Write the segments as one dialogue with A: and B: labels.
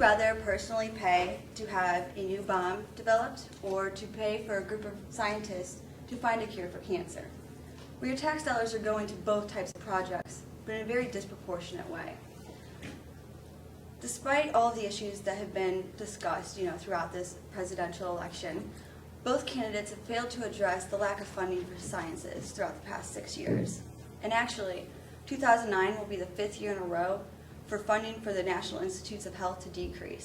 A: rather personally pay to have a new bomb developed or to pay for a group of scientists to find a cure for cancer? Well, your tax dollars are going to both types of projects, but in a very disproportionate way. Despite all of the issues that have been discussed, throughout this presidential election, both candidates have failed to address the lack of funding for sciences throughout the past 6 years. And actually, 2009 will be the 5th year in a row for funding for the National Institutes of Health to decrease.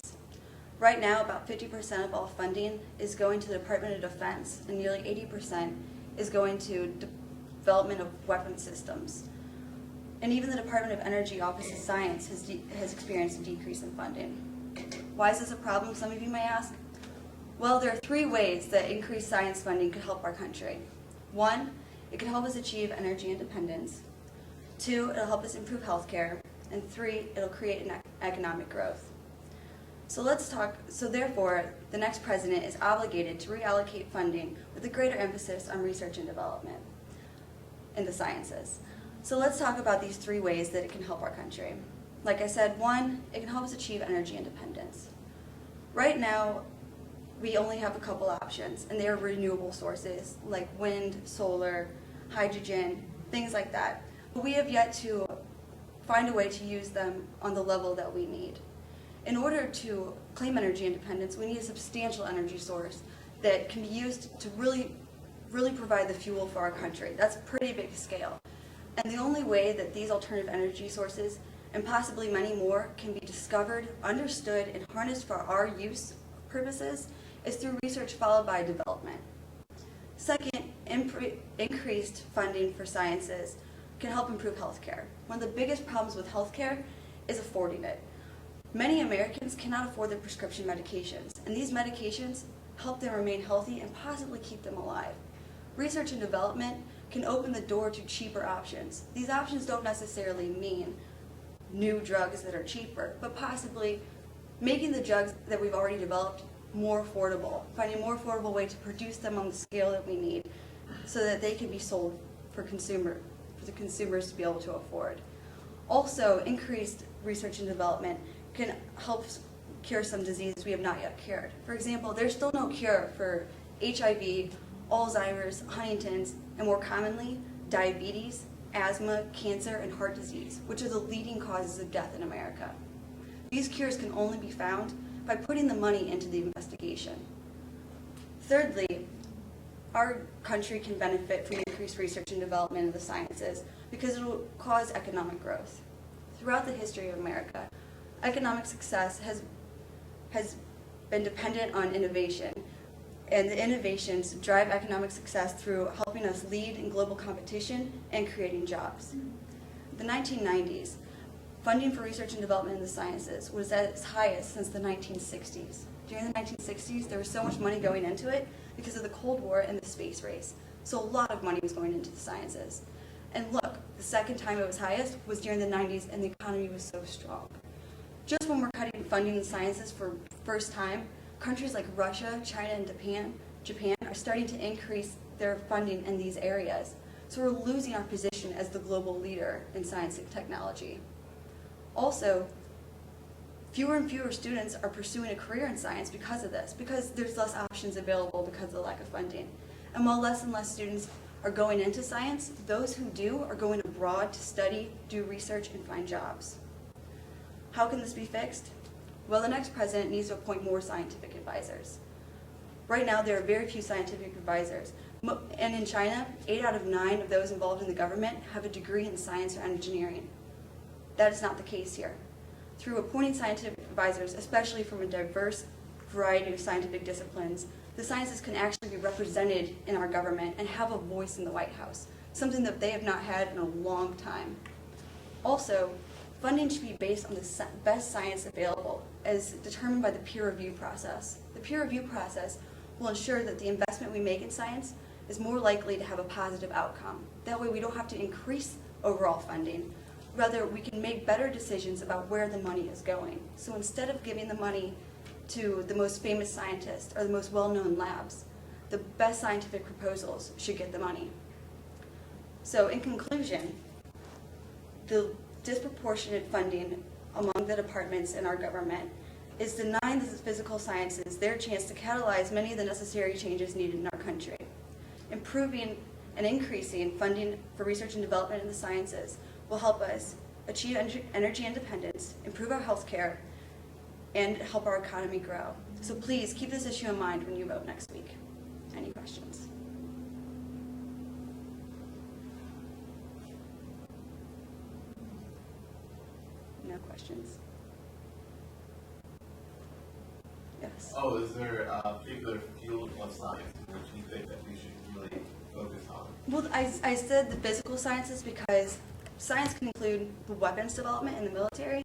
A: Right now, about 50% of all funding is going to the Department of Defense, and nearly 80% is going to development of weapon systems. And even the Department of Energy Office of Science has experienced a decrease in funding. Why is this a problem, some of you may ask? Well, there are 3 ways that increased science funding could help our country. 1, it could help us achieve energy independence. 2, it'll help us improve healthcare. And 3, it'll create an economic growth. So therefore, the next president is obligated to reallocate funding with a greater emphasis on research and development in the sciences. So let's talk about these 3 ways that it can help our country. Like I said, 1, it can help us achieve energy independence. Right now, we only have a couple options, and they are renewable sources like wind, solar, hydrogen, things like that. But we have yet to find a way to use them on the level that we need. In order to claim energy independence, we need a substantial energy source that can be used to really provide the fuel for our country. That's a pretty big scale. And the only way that these alternative energy sources, and possibly many more, can be discovered, understood, and harnessed for our use purposes is through research followed by development. Second, increased funding for sciences can help improve healthcare. One of the biggest problems with healthcare is affording it. Many Americans cannot afford their prescription medications, and these medications help them remain healthy and possibly keep them alive. Research and development can open the door to cheaper options. These options don't necessarily mean new drugs that are cheaper, but possibly making the drugs that we've already developed more affordable, finding a more affordable way to produce them on the scale that we need so that they can be sold for the consumers to be able to afford. Also, increased research and development can help cure some diseases we have not yet cured. For example, there's still no cure for HIV, Alzheimer's, Huntington's, and more commonly, diabetes, asthma, cancer, and heart disease, which are the leading causes of death in America. These cures can only be found by putting the money into the investigation. Thirdly, our country can benefit from increased research and development in the sciences because it will cause economic growth. Throughout the history of America, economic success has been dependent on innovation, and the innovations drive economic success through helping us lead in global competition and creating jobs. The 1990s, funding for research and development in the sciences was at its highest since the 1960s. During the 1960s, there was so much money going into it because of the Cold War and the space race. So a lot of money was going into the sciences. And look, the second time it was highest was during the 90s, and the economy was so strong. Just when we're cutting funding in sciences for the first time, countries like Russia, China, and Japan are starting to increase their funding in these areas. So we're losing our position as the global leader in science and technology. Also, fewer and fewer students are pursuing a career in science because of this, because there's less options available because of the lack of funding. And while less and less students are going into science, those who do are going abroad to study, do research, and find jobs. How can this be fixed? Well, the next president needs to appoint more scientific advisors. Right now, there are very few scientific advisors. And in China, 8 out of 9 of those involved in the government have a degree in science or engineering. That is not the case here. Through appointing scientific advisors, especially from a diverse variety of scientific disciplines, the sciences can actually be represented in our government and have a voice in the White House, something that they have not had in a long time. Also, funding should be based on the best science available, as determined by the peer review process. The peer review process will ensure that the investment we make in science is more likely to have a positive outcome. That way we don't have to increase overall funding. Rather, we can make better decisions about where the money is going. So instead of giving the money to the most famous scientists or the most well-known labs, the best scientific proposals should get the money. So in conclusion, the disproportionate funding among the departments in our government is denying the physical sciences their chance to catalyze many of the necessary changes needed in our country. Improving and increasing funding for research and development in the sciences will help us achieve energy independence, improve our health care, and help our economy grow. So please keep this issue in mind when you vote next week. Any questions? No questions? Yes.
B: Oh, is there a particular field of science in which you think that we should really focus on?
A: Well, I said the physical sciences because science can include the weapons development in the military,